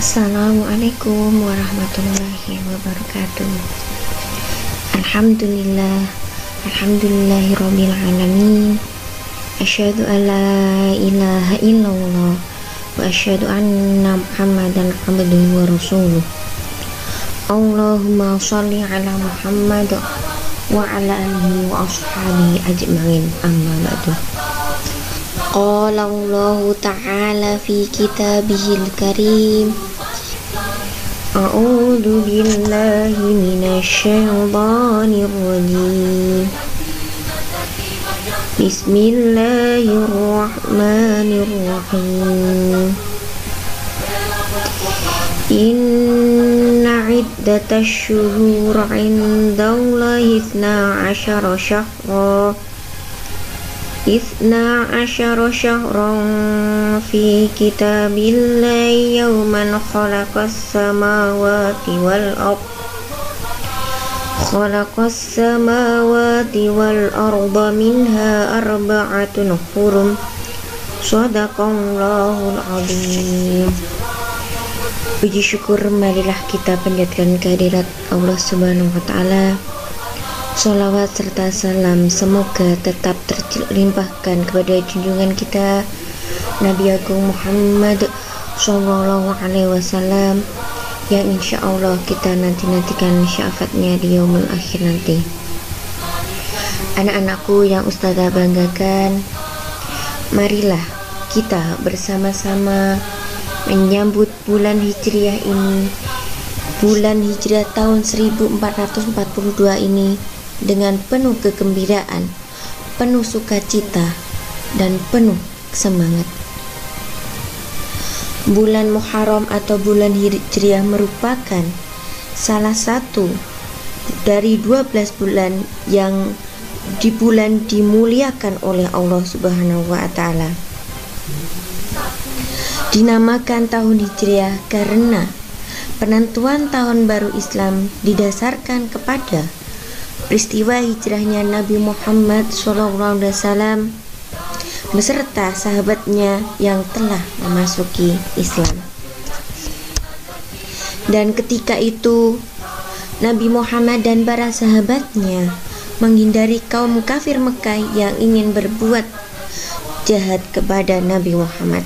Assalamualaikum warahmatullahi wabarakatuh. Alhamdulillah, alhamdulillahirabbil alamin. Asyhadu an la ilaha illallah wa asyhadu anna Muhammadan abduhu wa rasuluh. Allahumma shalli ala Muhammad wa ala alihi wa ashabihi ajma'in. Amma ba'du. Qala Allahu ta'ala fi kitabihil karim. A'udzu billahi minasy syaithanir rajim. Bismillahirrahmanirrahim. Inna iddatash syuhur 'indallahi 12 syahran fi kitabillahi yawman khalaqas samawati wal arda minha arba'atun hurum. Shadaqallahul azim. Puji syukur marilah kita panjatkan kehadirat Allah Subhanahu wa taala. Sholawat serta salam semoga tetap terlimpahkan kepada junjungan kita Nabi Agung Muhammad Sallallahu Alaihi Wasallam, yang insya Allah kita nantikan syafaatnya di yaumul akhir nanti. Anak-anakku yang Ustazah banggakan, marilah kita bersama-sama menyambut bulan Hijriah ini, bulan Hijriah tahun 1442 ini dengan penuh kegembiraan, penuh sukacita, dan penuh semangat. Bulan Muharram atau bulan Hijriah merupakan salah satu dari 12 bulan yang dimuliakan oleh Allah Subhanahu wa taala. Dinamakan tahun Hijriah karena penentuan tahun baru Islam didasarkan kepada peristiwa hijrahnya Nabi Muhammad SAW beserta sahabatnya yang telah memasuki Islam. Dan ketika itu Nabi Muhammad dan para sahabatnya menghindari kaum kafir Mekah yang ingin berbuat jahat kepada Nabi Muhammad.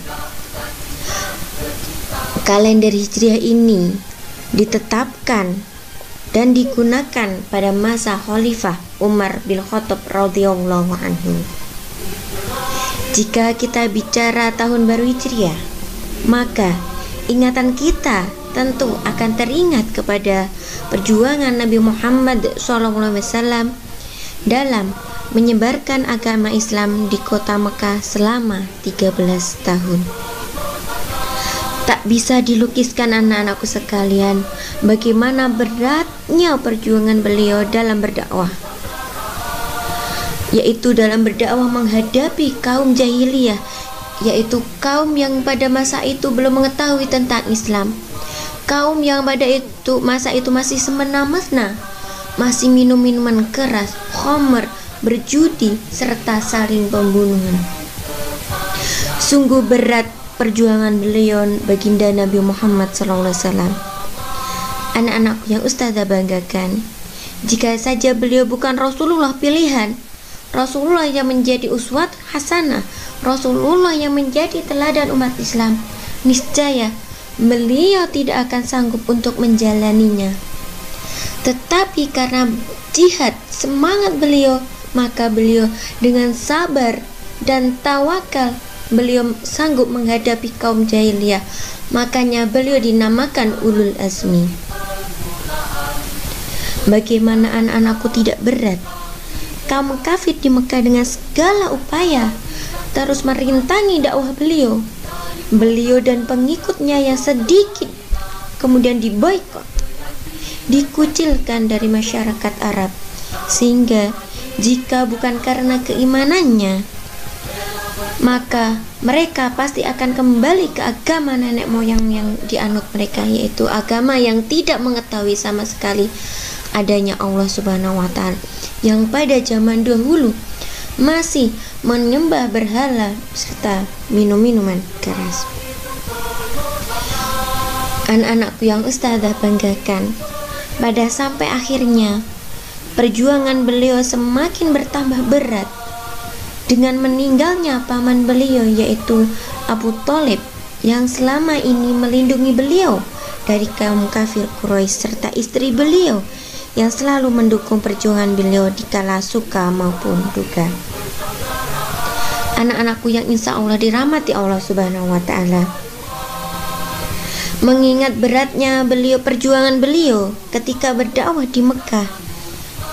Kalender Hijriah ini ditetapkan dan digunakan pada masa Khalifah Umar bin Khattab radhiyallahu anhu. Jika kita bicara tahun baru Hijriah, maka ingatan kita tentu akan teringat kepada perjuangan Nabi Muhammad SAW dalam menyebarkan agama Islam di kota Mekah selama 13 tahun. Tak bisa dilukiskan anak-anakku sekalian bagaimana beratnya perjuangan beliau dalam berdakwah, yaitu dalam berdakwah menghadapi kaum jahiliyah, yaitu kaum yang pada masa itu belum mengetahui tentang Islam, kaum yang pada masa itu masih semena-mena, masih minum minuman keras, khamr, berjudi, serta saling pembunuhan. Sungguh berat perjuangan beliau baginda Nabi Muhammad SAW. Anak-anak yang Ustazah banggakan, jika saja beliau bukan Rasulullah pilihan, Rasulullah yang menjadi uswat hasanah, Rasulullah yang menjadi teladan umat Islam, niscaya beliau tidak akan sanggup untuk menjalaninya. Tetapi karena jihad semangat beliau, maka beliau dengan sabar dan tawakal beliau sanggup menghadapi kaum jahiliyah. Makanya beliau dinamakan ulul azmi. Bagaimana anak-anakku tidak berat kaum kafir di Mekah dengan segala upaya terus merintangi dakwah beliau dan pengikutnya yang sedikit kemudian diboikot, dikucilkan dari masyarakat Arab, sehingga jika bukan karena keimanannya, maka mereka pasti akan kembali ke agama nenek moyang yang dianut mereka, yaitu agama yang tidak mengetahui sama sekali adanya Allah Subhanahu wa taala, yang pada zaman dahulu masih menyembah berhala serta minum minuman keras. Anak-anakku yang Ustazah banggakan, pada sampai akhirnya perjuangan beliau semakin bertambah berat dengan meninggalnya paman beliau, yaitu Abu Thalib, yang selama ini melindungi beliau dari kaum kafir Quraisy, serta istri beliau yang selalu mendukung perjuangan beliau dikala suka maupun duka. Anak-anakku yang insya Allah dirahmati Allah Subhanahu wa Ta'ala, mengingat beratnya perjuangan beliau ketika berdakwah di Mekah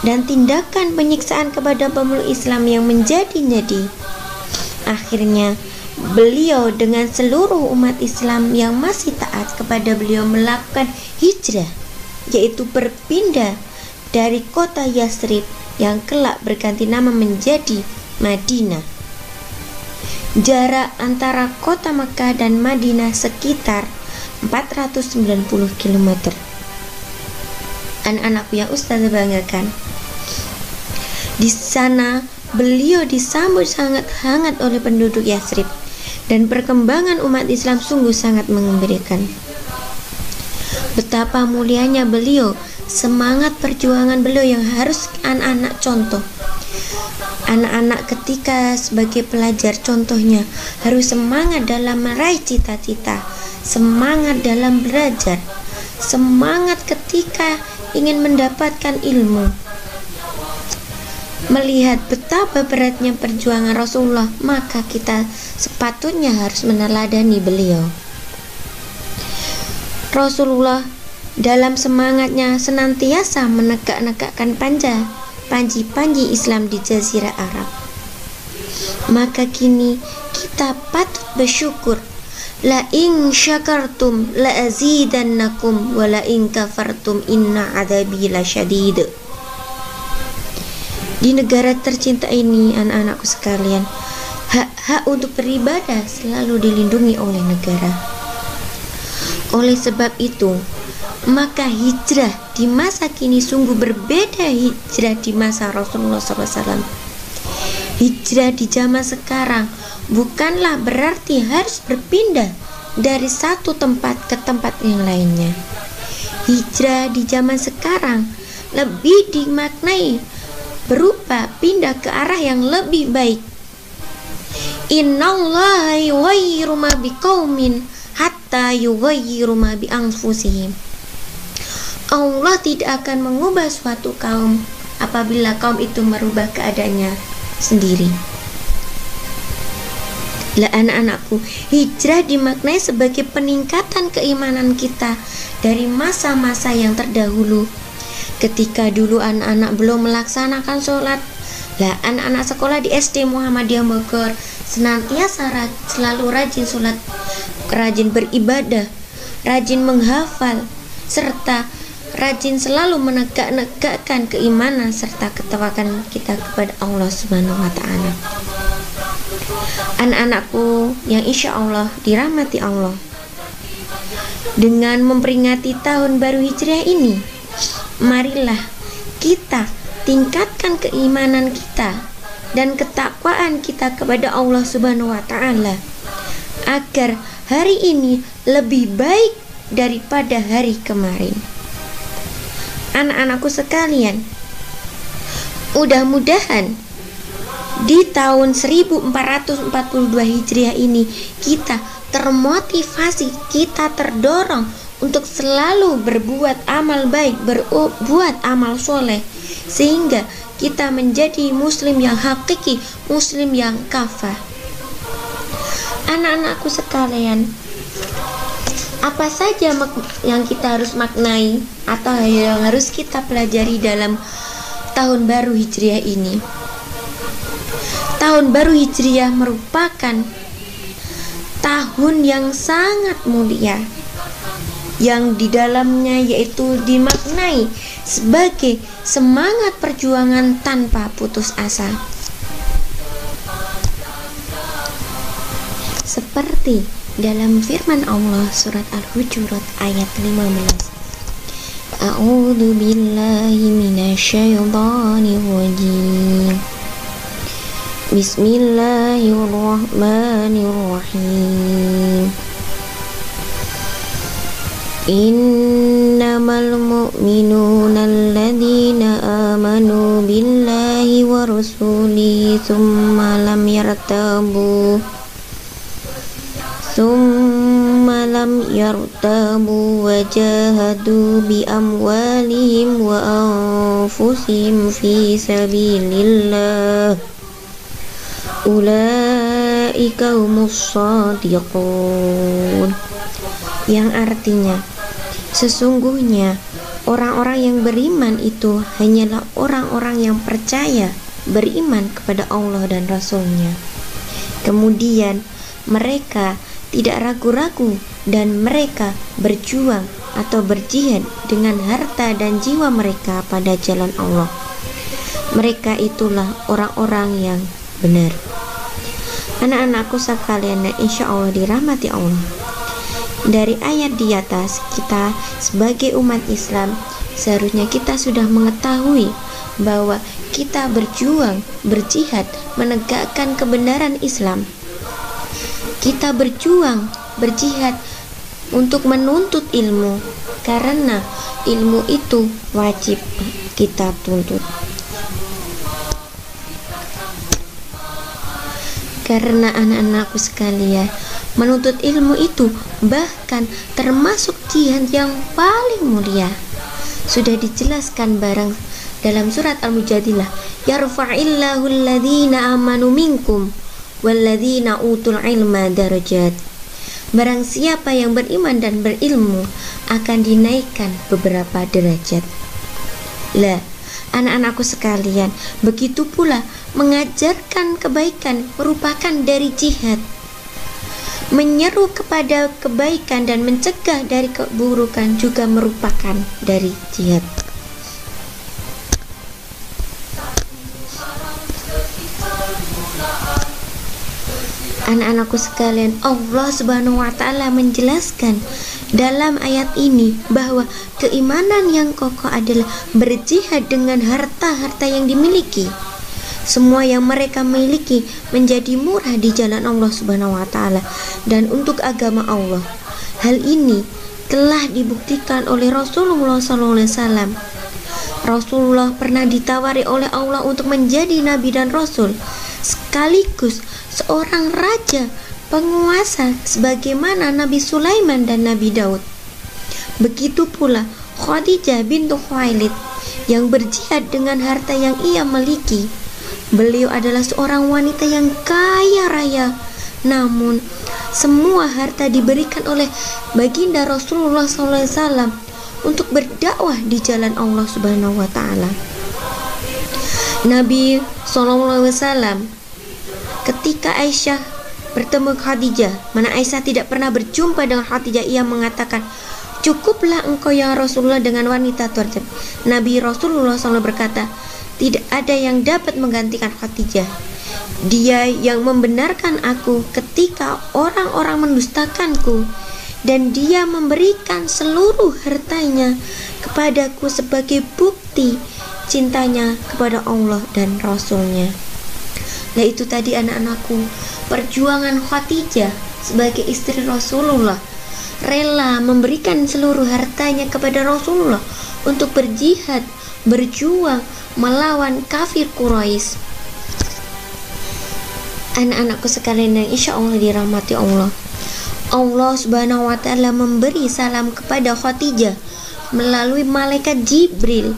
dan tindakan penyiksaan kepada pemeluk Islam yang menjadi-jadi, akhirnya beliau dengan seluruh umat Islam yang masih taat kepada beliau melakukan hijrah, yaitu berpindah dari kota Yathrib yang kelak berganti nama menjadi Madinah. Jarak antara kota Mekah dan Madinah sekitar 490 km. Anak-anakku yang Ustazah banggakan, di sana beliau disambut sangat hangat oleh penduduk Yathrib dan perkembangan umat Islam sungguh sangat mengembirakan. Betapa mulianya beliau, semangat perjuangan beliau yang harus anak-anak contoh. Anak-anak ketika sebagai pelajar contohnya harus semangat dalam meraih cita-cita, semangat dalam belajar, semangat ketika ingin mendapatkan ilmu. Melihat betapa beratnya perjuangan Rasulullah, maka kita sepatutnya harus meneladani beliau. Rasulullah dalam semangatnya senantiasa menegak-negakkan panji-panji Islam di Jazirah Arab. Maka kini kita patut bersyukur. La in syakartum la azidannakum wa la in kafartum inna adzabi lasyadid. Di negara tercinta ini, anak-anakku sekalian, hak-hak untuk beribadah selalu dilindungi oleh negara. Oleh sebab itu, maka hijrah di masa kini sungguh berbeda hijrah di masa Rasulullah SAW. Hijrah di zaman sekarang bukanlah berarti harus berpindah dari satu tempat ke tempat yang lainnya. Hijrah di zaman sekarang lebih dimaknai berupa pindah ke arah yang lebih baik. Innallaha yughayyiru ma biqaumin hatta yughayyiru ma bi anfusihim. Allah tidak akan mengubah suatu kaum apabila kaum itu merubah keadaannya sendiri. Lah anak-anakku, hijrah dimaknai sebagai peningkatan keimanan kita dari masa-masa yang terdahulu. Ketika dulu anak-anak belum melaksanakan sholat, lah anak-anak sekolah di SD Muhammadiyah Bogor senantiasa selalu rajin sholat, rajin beribadah, rajin menghafal, serta rajin selalu menegak-negakkan keimanan serta ketawakan kita kepada Allah Subhanahu wa Ta'ala. Anak-anakku yang insya Allah dirahmati Allah, dengan memperingati tahun baru Hijriah ini, marilah kita tingkatkan keimanan kita dan ketakwaan kita kepada Allah Subhanahu wa Ta'ala, agar hari ini lebih baik daripada hari kemarin. Anak-anakku sekalian, mudah-mudahan di tahun 1442 Hijriah ini kita termotivasi, kita terdorong untuk selalu berbuat amal baik, berbuat amal soleh, sehingga kita menjadi muslim yang hakiki, muslim yang kafah. Anak-anakku sekalian, apa saja yang kita harus maknai atau yang harus kita pelajari dalam tahun baru Hijriah ini? Tahun baru Hijriah merupakan tahun yang sangat mulia, yang di dalamnya yaitu dimaknai sebagai semangat perjuangan tanpa putus asa. Seperti dalam firman Allah surat Al-Hujurat ayat 15. A'udzu billahi minasyaitonir rajim. Bismillahirrahmanirrahim. Innamal mu'minuna alladzina amanu billahi wa rasulihi thumma lam yartabu wa jahadu bi amwalihim wa anfusihim fi sabilillah ulaika humus shadiqun, yang artinya sesungguhnya orang-orang yang beriman itu hanyalah orang-orang yang percaya, beriman kepada Allah dan Rasul-Nya. Kemudian mereka tidak ragu-ragu dan mereka berjuang atau berjihad dengan harta dan jiwa mereka pada jalan Allah. Mereka itulah orang-orang yang benar. Anak-anakku sekalian yang insya Allah dirahmati Allah, dari ayat di atas kita sebagai umat Islam seharusnya kita sudah mengetahui bahwa kita berjuang, berjihad menegakkan kebenaran Islam. Kita berjuang, berjihad untuk menuntut ilmu, karena ilmu itu wajib kita tuntut. Karena anak-anakku sekalian, menuntut ilmu itu bahkan termasuk jihad yang paling mulia. Sudah dijelaskan barang dalam surat Al-Mujadilah, yarfa'illahu alladhina amanu minkum walladzina utul ilma darajat. Barang siapa yang beriman dan berilmu akan dinaikkan beberapa derajat. Lah, anak-anakku sekalian, begitu pula mengajarkan kebaikan merupakan dari jihad. Menyeru kepada kebaikan dan mencegah dari keburukan juga merupakan dari jihad. Anak-anakku sekalian, Allah Subhanahu wa Ta'ala menjelaskan dalam ayat ini bahwa keimanan yang kokoh adalah berjihad dengan harta-harta yang dimiliki. Semua yang mereka miliki menjadi murah di jalan Allah Subhanahu wa Ta'ala dan untuk agama Allah. Hal ini telah dibuktikan oleh Rasulullah SAW. Rasulullah pernah ditawari oleh Allah untuk menjadi nabi dan rasul, sekaligus seorang raja penguasa sebagaimana Nabi Sulaiman dan Nabi Daud. Begitu pula Khadijah bintu Khuwailid yang berjihad dengan harta yang ia miliki. Beliau adalah seorang wanita yang kaya raya, namun semua harta diberikan oleh baginda Rasulullah SAW untuk berdakwah di jalan Allah Subhanahu wa Ta'ala. Nabi SAW ketika Aisyah bertemu Khadijah, mana Aisyah tidak pernah berjumpa dengan Khadijah, ia mengatakan, cukuplah engkau ya Rasulullah dengan wanita tersebut. Nabi Rasulullah SAW berkata, tidak ada yang dapat menggantikan Khadijah. Dia yang membenarkan aku ketika orang-orang mendustakanku, dan dia memberikan seluruh hartanya kepadaku sebagai bukti cintanya kepada Allah dan Rasul-Nya. Nah, itu tadi anak-anakku, perjuangan Khadijah sebagai istri Rasulullah, rela memberikan seluruh hartanya kepada Rasulullah untuk berjihad, berjuang melawan kafir Quraisy. Anak-anakku sekalian yang insya Allah dirahmati Allah, Allah Subhanahu wa Ta'ala memberi salam kepada Khadijah melalui malaikat Jibril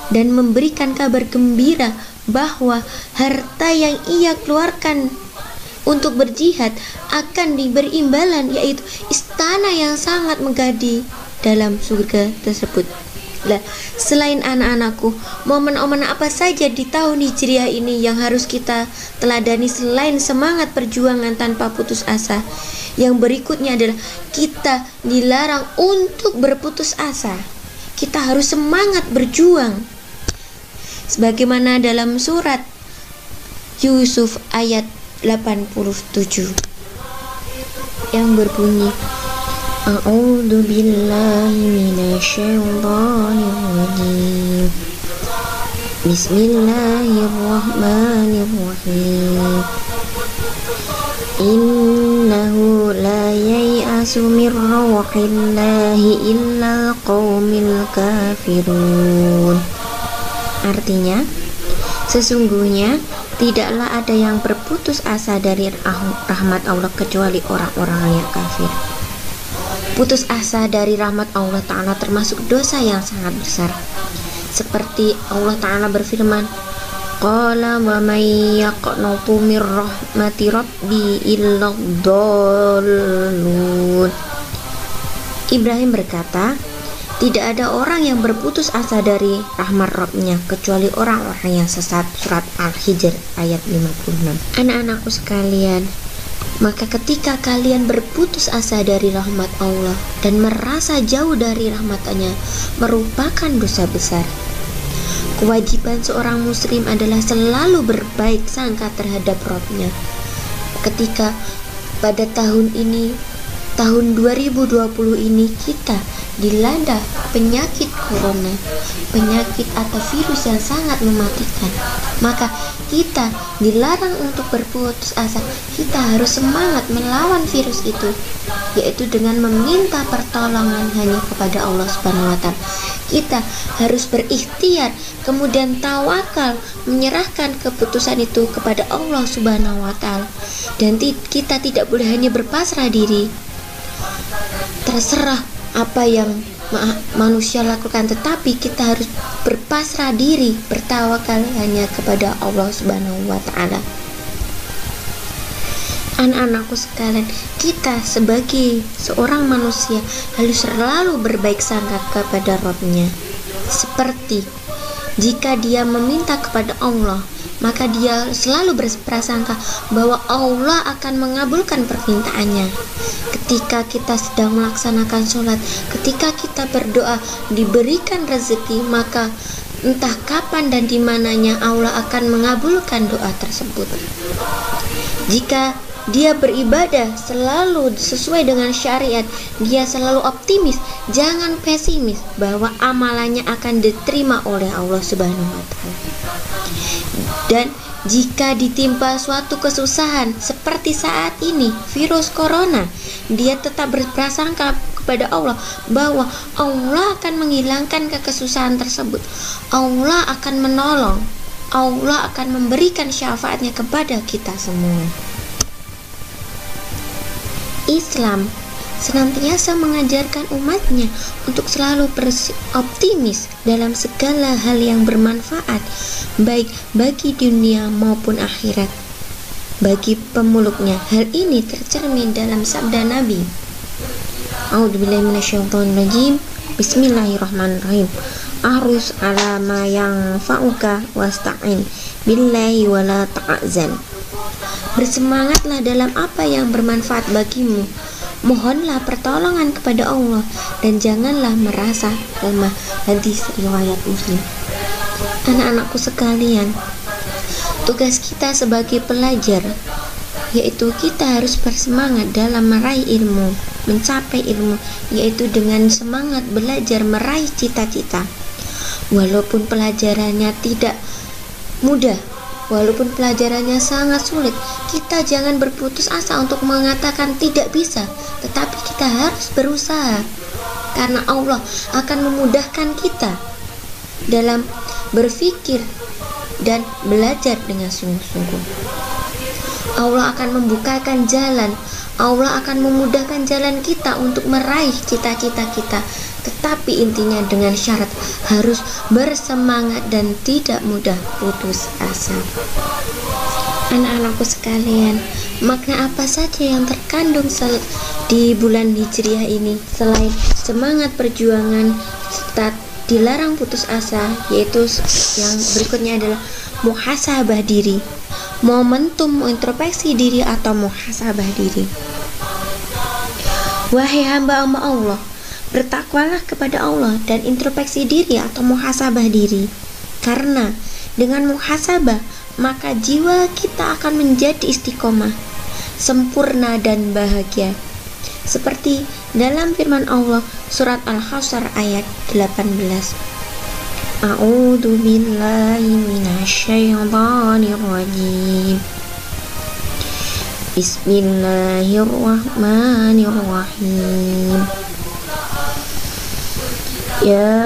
dan memberikan kabar gembira bahwa harta yang ia keluarkan untuk berjihad akan diberi imbalan, yaitu istana yang sangat megah di dalam surga tersebut. Lah, selain anak-anakku, momen-momen apa saja di tahun Hijriah ini yang harus kita teladani selain semangat perjuangan tanpa putus asa? Yang berikutnya adalah kita dilarang untuk berputus asa. Kita harus semangat berjuang. Sebagaimana dalam surat Yusuf ayat 87 yang berbunyi, A'udzu billahi minasyaitonir rajim. Bismillahirrahmanirrahim. Innahu la yai'asu min rawhillahi illal qaumil kafirun. Artinya, sesungguhnya tidaklah ada yang berputus asa dari rahmat Allah kecuali orang-orang yang kafir. Putus asa dari rahmat Allah Ta'ala termasuk dosa yang sangat besar. Seperti Allah Ta'ala berfirman, Qala wa may yaqnatu min rahmati rabbi illa dhallun. Ibrahim berkata, tidak ada orang yang berputus asa dari rahmat Rabb-nya kecuali orang-orang yang sesat. Surat Al-Hijr ayat 56. Anak-anakku sekalian, maka ketika kalian berputus asa dari rahmat Allah dan merasa jauh dari rahmat-Nya, merupakan dosa besar. Kewajiban seorang muslim adalah selalu berbaik sangka terhadap Rabb-nya. Ketika pada tahun ini, tahun 2020 ini kita dilanda penyakit corona, penyakit atau virus yang sangat mematikan, maka kita dilarang untuk berputus asa. Kita harus semangat melawan virus itu, yaitu dengan meminta pertolongan hanya kepada Allah Subhanahu wa Ta'ala. Kita harus berikhtiar, kemudian tawakal, menyerahkan keputusan itu kepada Allah Subhanahu wa Ta'ala, dan kita tidak boleh hanya berpasrah diri. Terserah apa yang manusia lakukan, tetapi kita harus berpasrah diri, bertawakal hanya kepada Allah Subhanahu wa Ta'ala. Anak-anakku sekalian, kita sebagai seorang manusia harus selalu berbaik sangka kepada Rabb-nya. Seperti jika dia meminta kepada Allah, maka dia selalu berprasangka bahwa Allah akan mengabulkan permintaannya. Ketika kita sedang melaksanakan sholat, ketika kita berdoa diberikan rezeki, maka entah kapan dan di mananya Allah akan mengabulkan doa tersebut. Jika dia beribadah selalu sesuai dengan syariat, dia selalu optimis, jangan pesimis bahwa amalannya akan diterima oleh Allah Subhanahu wa Ta'ala. Dan jika ditimpa suatu kesusahan seperti saat ini, virus corona, dia tetap berprasangka kepada Allah bahwa Allah akan menghilangkan kesusahan tersebut. Allah akan menolong, Allah akan memberikan syafaatnya kepada kita semua. Islam senantiasa mengajarkan umatnya untuk selalu optimis dalam segala hal yang bermanfaat, baik bagi dunia maupun akhirat. Bagi pemeluknya, hal ini tercermin dalam sabda Nabi, A'udzubillahi minasyaitonirrajim, Bismillahirrahmanirrahim. Arus ala ma yanfa'uka wasta'in billahi wala ta'zan. Bersemangatlah dalam apa yang bermanfaat bagimu, mohonlah pertolongan kepada Allah, dan janganlah merasa lemah. Hadis riwayat Muslim. Anak-anakku sekalian, tugas kita sebagai pelajar yaitu kita harus bersemangat dalam meraih ilmu, mencapai ilmu, yaitu dengan semangat belajar meraih cita-cita. Walaupun pelajarannya tidak mudah, walaupun pelajarannya sangat sulit, kita jangan berputus asa untuk mengatakan tidak bisa, tetapi kita harus berusaha, karena Allah akan memudahkan kita dalam berpikir dan belajar dengan sungguh-sungguh. Allah akan membukakan jalan, Allah akan memudahkan jalan kita untuk meraih cita-cita kita. Tetapi intinya dengan syarat harus bersemangat dan tidak mudah putus asa. Anak-anakku sekalian, makna apa saja yang terkandung di bulan Hijriah ini selain semangat perjuangan serta dilarang putus asa, yaitu yang berikutnya adalah muhasabah diri, momentum introspeksi diri atau muhasabah diri. Wahai hamba-hamba Allah, bertakwalah kepada Allah dan introspeksi diri atau muhasabah diri, karena dengan muhasabah maka jiwa kita akan menjadi istiqomah, sempurna dan bahagia. Seperti dalam firman Allah surat Al-Hasyr ayat 18. A'udzu billahi minasyaitonir rajim. Bismillahirrahmanirrahim. Ya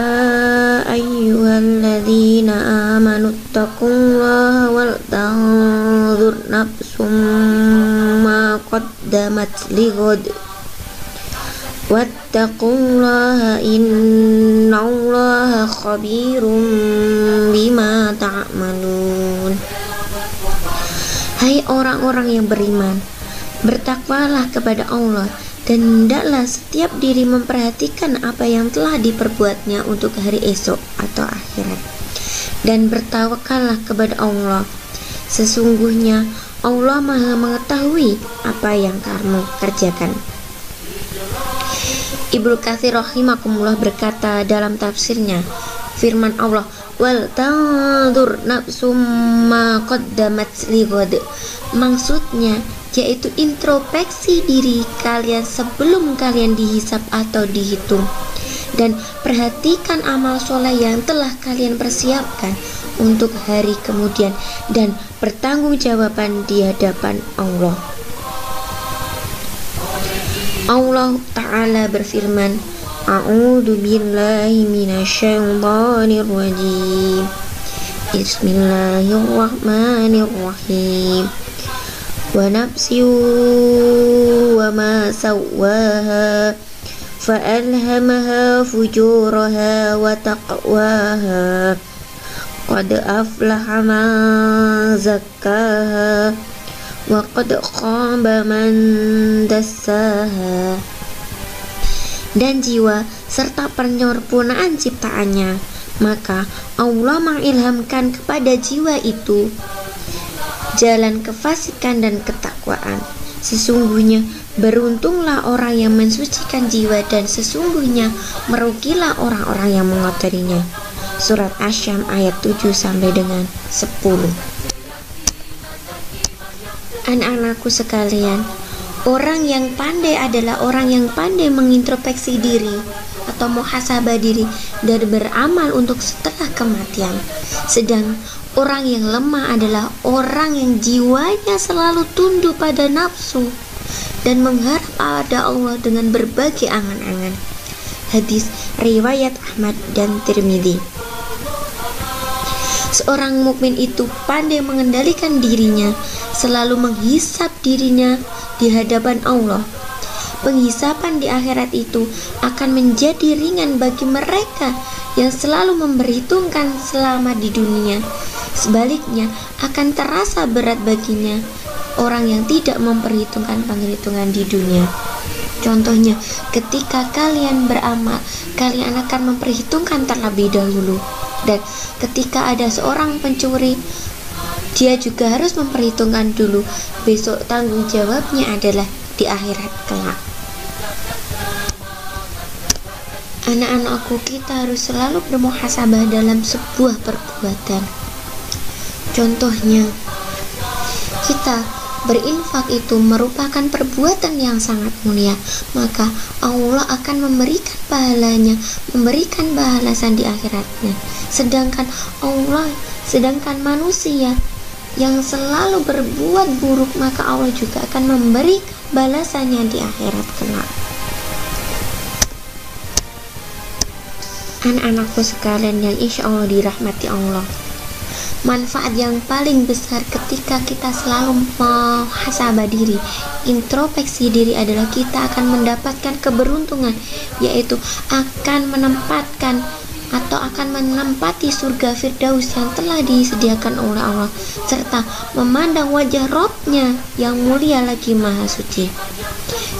ayyuhalladzina amanu taqullaha wal tanzur nafsum ma qaddamat lighad wattaqullaha innallaha khabirum bima ta'malun. Hai orang-orang yang beriman, bertakwalah kepada Allah dan hendaklah setiap diri memperhatikan apa yang telah diperbuatnya untuk hari esok atau akhirat. Dan bertawakallah kepada Allah. Sesungguhnya Allah Maha mengetahui apa yang kamu kerjakan. Ibnu Katsir rahimakumullah berkata dalam tafsirnya, firman Allah, wal tanzur nafsum ma qaddamat lighad, maksudnya yaitu introspeksi diri kalian sebelum kalian dihisab atau dihitung, dan perhatikan amal soleh yang telah kalian persiapkan untuk hari kemudian dan pertanggungjawaban di hadapan Allah. Allah Ta'ala berfirman, A'udzu billahi minasyaitonir rajim. Bismillahirrahmanirrahim. Wa nafsin wa ma sawwaha fa'alhamaha fujuraha wa taqwaha. Qad aflaha man zakkaha wa qad khaba man dassaha. Dan jiwa serta penyempurnaan ciptaannya, maka Allah mengilhamkan kepada jiwa itu jalan kefasikan dan ketakwaan. Sesungguhnya beruntunglah orang yang mensucikan jiwa, dan sesungguhnya merugilah orang-orang yang mengotorinya. Surat Asy-Syams ayat 7 sampai dengan 10. Anak-anakku sekalian, orang yang pandai adalah orang yang pandai mengintrospeksi diri atau muhasabah diri dan beramal untuk setelah kematian. Sedang orang yang lemah adalah orang yang jiwanya selalu tunduk pada nafsu dan mengharap pada Allah dengan berbagai angan-angan. Hadis riwayat Ahmad dan Tirmidzi. Seorang mukmin itu pandai mengendalikan dirinya, selalu menghisap dirinya di hadapan Allah. Penghisapan di akhirat itu akan menjadi ringan bagi mereka yang selalu memperhitungkan selama di dunia. Sebaliknya akan terasa berat baginya orang yang tidak memperhitungkan penghitungan di dunia. Contohnya, ketika kalian beramal, kalian akan memperhitungkan terlebih dahulu. Dan ketika ada seorang pencuri, dia juga harus memperhitungkan dulu besok tanggung jawabnya adalah di akhirat kelak. Anak-anakku, kita harus selalu bermuhasabah dalam sebuah perbuatan. Contohnya, kita berinfak itu merupakan perbuatan yang sangat mulia, maka Allah akan memberikan pahalanya, memberikan balasan di akhiratnya. Sedangkan manusia yang selalu berbuat buruk, maka Allah juga akan memberi balasannya di akhirat kelak. Anak-anakku sekalian yang insya Allah dirahmati Allah, manfaat yang paling besar ketika kita selalu muhasabah diri, introspeksi diri adalah kita akan mendapatkan keberuntungan, yaitu akan menempati surga Firdaus yang telah disediakan oleh Allah, serta memandang wajah Rabb-Nya yang mulia lagi maha suci.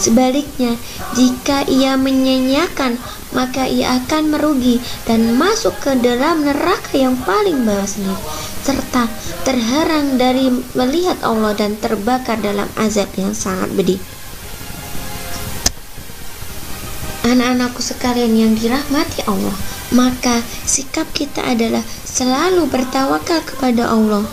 Sebaliknya, jika ia menyanyiakan, maka ia akan merugi dan masuk ke dalam neraka yang paling bawah sendiri, serta terhalang dari melihat Allah dan terbakar dalam azab yang sangat pedih. Anak-anakku sekalian yang dirahmati Allah, maka sikap kita adalah selalu bertawakal kepada Allah.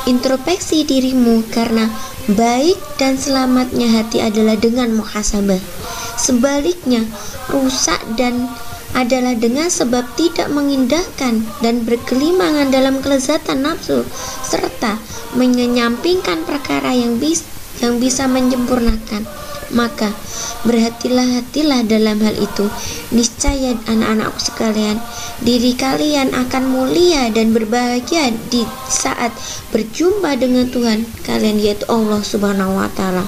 Introspeksi dirimu, karena baik dan selamatnya hati adalah dengan muhasabah. Sebaliknya, rusak dan adalah dengan sebab tidak mengindahkan dan berkelimangan dalam kelezatan nafsu, serta menyampingkan perkara yang yang bisa menyempurnakan. Maka berhati-hatilah dalam hal itu. Niscaya anak-anakku sekalian, diri kalian akan mulia dan berbahagia di saat berjumpa dengan Tuhan kalian, yaitu Allah Subhanahu wa Ta'ala.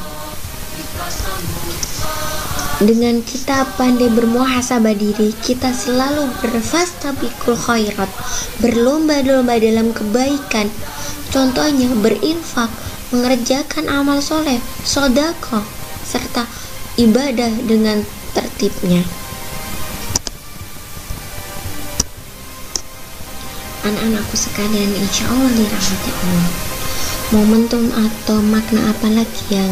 Dengan kita pandai bermuhasabah diri, kita selalu berfastabiqul khairat, berlomba-lomba dalam kebaikan. Contohnya berinfak, mengerjakan amal soleh, sedekah, serta ibadah dengan tertibnya. Anak-anakku sekalian, insya Allah dirahmati Allah. Momentum atau makna apa lagi yang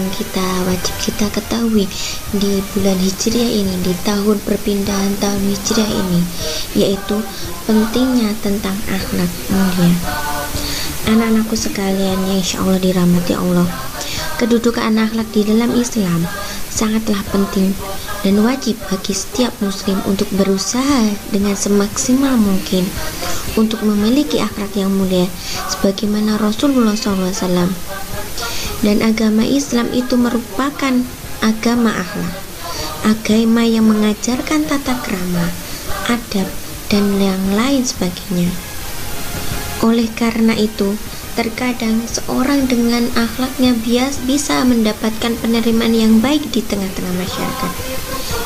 wajib kita ketahui di bulan Hijriah ini, di tahun perpindahan tahun Hijriah ini, yaitu pentingnya tentang akhlak mulia. Anak-anakku sekalian yang insya Allah dirahmati Allah, kedudukan akhlak di dalam Islam sangatlah penting dan wajib bagi setiap muslim untuk berusaha dengan semaksimal mungkin untuk memiliki akhlak yang mulia sebagaimana Rasulullah SAW. Dan agama Islam itu merupakan agama akhlak, agama yang mengajarkan tata krama, adab, dan yang lain sebagainya. Oleh karena itu, terkadang seorang dengan akhlaknya bisa mendapatkan penerimaan yang baik di tengah-tengah masyarakat,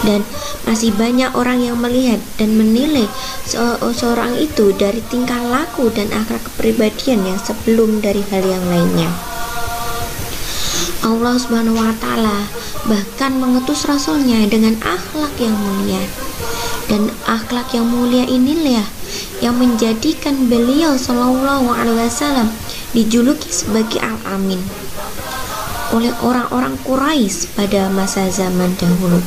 dan masih banyak orang yang melihat dan menilai seorang itu dari tingkah laku dan akhlak kepribadian yang sebelum dari hal yang lainnya. Allah Subhanahu wa Ta'ala bahkan mengutus Rasulnya dengan akhlak yang mulia, dan akhlak yang mulia inilah yang menjadikan beliau Shallallahu Alaihi Wasallam dijuluki sebagai Al-Amin oleh orang-orang Quraisy pada masa zaman dahulu.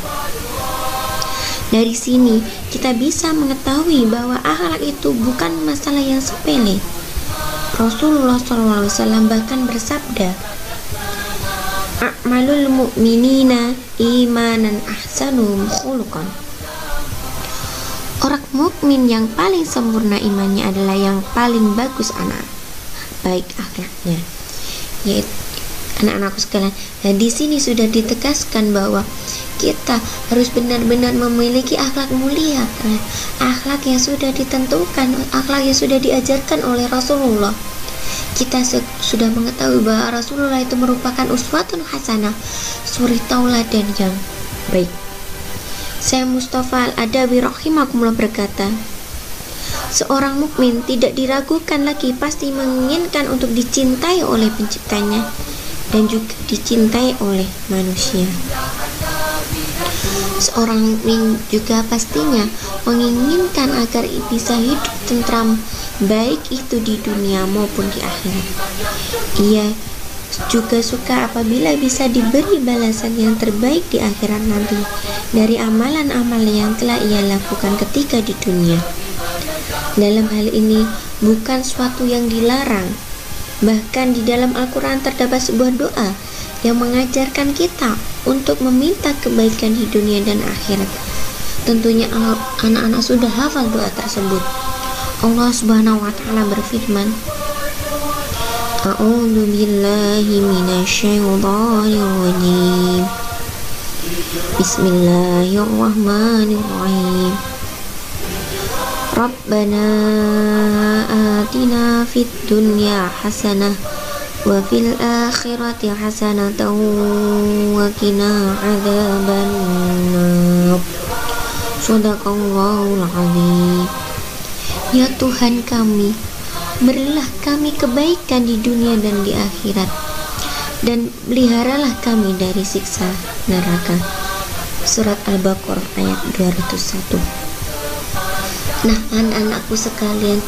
Dari sini kita bisa mengetahui bahwa akhlak itu bukan masalah yang sepele. Rasulullah SAW bahkan bersabda, "A'malul mu'minina imanan ahsanum khuluqan." Orang mukmin yang paling sempurna imannya adalah yang paling bagus baik akhlaknya, yaitu anak-anakku sekalian. Dan di sini sudah ditegaskan bahwa kita harus benar-benar memiliki akhlak mulia, akhlak yang sudah ditentukan, akhlak yang sudah diajarkan oleh Rasulullah. Kita sudah mengetahui bahwa Rasulullah itu merupakan uswatun hasanah, suri tauladan yang baik. Syekh Mustafa Al-Adawi rahimakumullah berkata, seorang mukmin tidak diragukan lagi pasti menginginkan untuk dicintai oleh penciptanya dan juga dicintai oleh manusia. Seorang mukmin juga pastinya menginginkan agar bisa hidup tentram, baik itu di dunia maupun di akhirat. Ia juga suka apabila bisa diberi balasan yang terbaik di akhirat nanti dari amalan-amal yang telah ia lakukan ketika di dunia. Dalam hal ini bukan suatu yang dilarang. Bahkan di dalam Al-Quran terdapat sebuah doa yang mengajarkan kita untuk meminta kebaikan di dunia dan akhirat. Tentunya anak-anak sudah hafal doa tersebut. Allah Subhanahu wa Ta'ala berfirman, A'udzu billahi minasyaitonir rajim. Bismillahirrahmanirrahim. Rabbana atina fid dunya hasanah wa fil akhirati hasanatan wa qina adzabannar. Shadaqallahul azim. Ya Tuhan kami, berilah kami kebaikan di dunia dan di akhirat, dan peliharalah kami dari siksa neraka. Surat Al-Baqarah ayat 201. Nah, anak-anakku sekalian,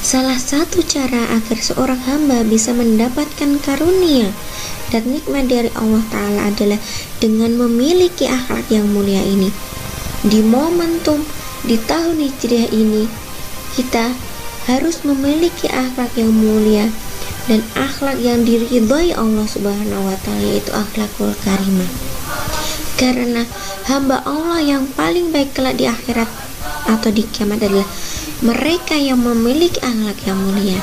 salah satu cara agar seorang hamba bisa mendapatkan karunia dan nikmat dari Allah Ta'ala adalah dengan memiliki akhlak yang mulia ini. Di momentum di tahun Hijriah ini, kita harus memiliki akhlak yang mulia dan akhlak yang diridhai Allah Subhanahu wa Ta'ala, yaitu akhlakul karimah. Karena hamba Allah yang paling baik kelak di akhirat atau di kiamat adalah mereka yang memiliki akhlak yang mulia.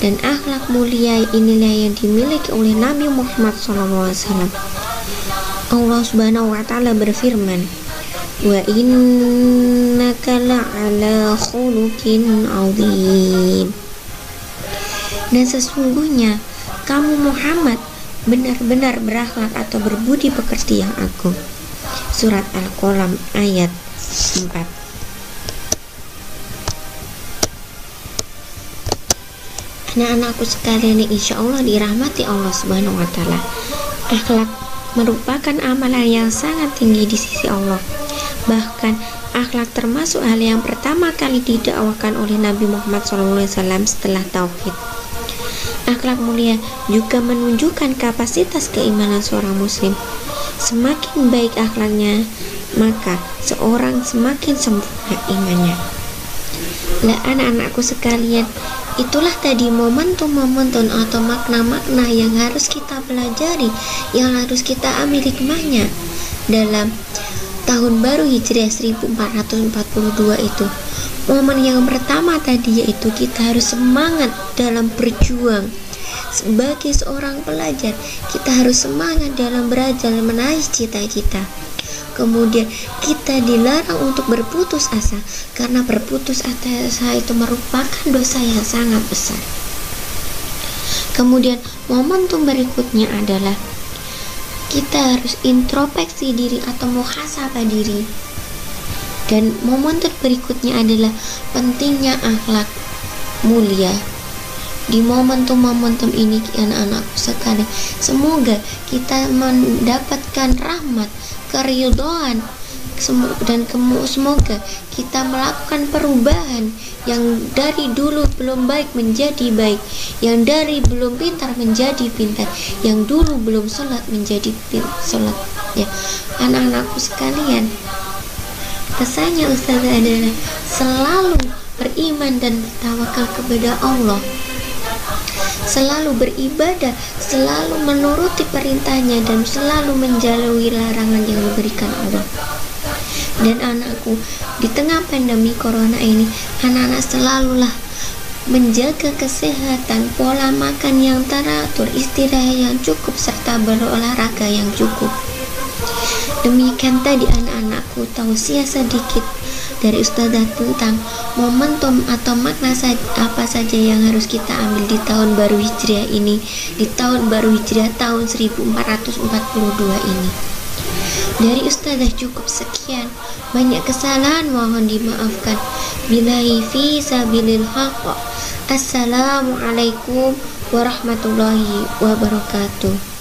Dan akhlak mulia inilah yang dimiliki oleh Nabi Muhammad SAW. Allah Subhanahu wa Ta'ala berfirman, wa innaka la'ala khuluqin 'adzim. Dan sesungguhnya kamu Muhammad benar-benar berakhlak atau berbudi pekerti yang agung. Surat Al-Qalam ayat 4. Anak-anakku sekalian yang insya Allah dirahmati Allah Subhanahu wa Ta'ala, akhlak merupakan amalan yang sangat tinggi di sisi Allah. Bahkan akhlak termasuk hal yang pertama kali didakwakan oleh Nabi Muhammad SAW setelah tauhid. Akhlak mulia juga menunjukkan kapasitas keimanan seorang muslim. Semakin baik akhlaknya, maka seorang semakin sempurna imannya. Lah anak-anakku sekalian, itulah tadi momentum-momentum atau makna-makna yang harus kita pelajari, yang harus kita ambil hikmahnya dalam tahun baru Hijriah 1442 itu. Momen yang pertama tadi yaitu kita harus semangat dalam berjuang. Sebagai seorang pelajar, kita harus semangat dalam belajar meraih cita-cita. Kemudian kita dilarang untuk berputus asa, karena berputus asa itu merupakan dosa yang sangat besar. Kemudian momentum berikutnya adalah kita harus introspeksi diri atau muhasabah diri. Dan momentum berikutnya adalah pentingnya akhlak mulia. Di momentum-momentum ini anak-anakku sekalian, semoga kita mendapatkan rahmat, keridhaan, dan semoga kita melakukan perubahan yang dari dulu belum baik menjadi baik, yang dari belum pintar menjadi pintar, yang dulu belum sholat menjadi sholat. Ya, anak-anakku sekalian, pesannya Ustazah adalah selalu beriman dan bertawakal kepada Allah, selalu beribadah, selalu menuruti perintahnya, dan selalu menjauhi larangan yang diberikan Allah. Dan anakku, di tengah pandemi corona ini, anak-anak selalulah menjaga kesehatan, pola makan yang teratur, istirahat yang cukup, serta berolahraga yang cukup. Demikian tadi anak-anakku tausiah sedikit dari Ustazah tentang momentum atau makna apa saja yang harus kita ambil di tahun baru Hijriah ini, di tahun baru Hijriah tahun 1442 ini. Dari Ustazah cukup sekian, banyak kesalahan mohon dimaafkan. Billahi fi sabilil haqq. Assalamualaikum warahmatullahi wabarakatuh.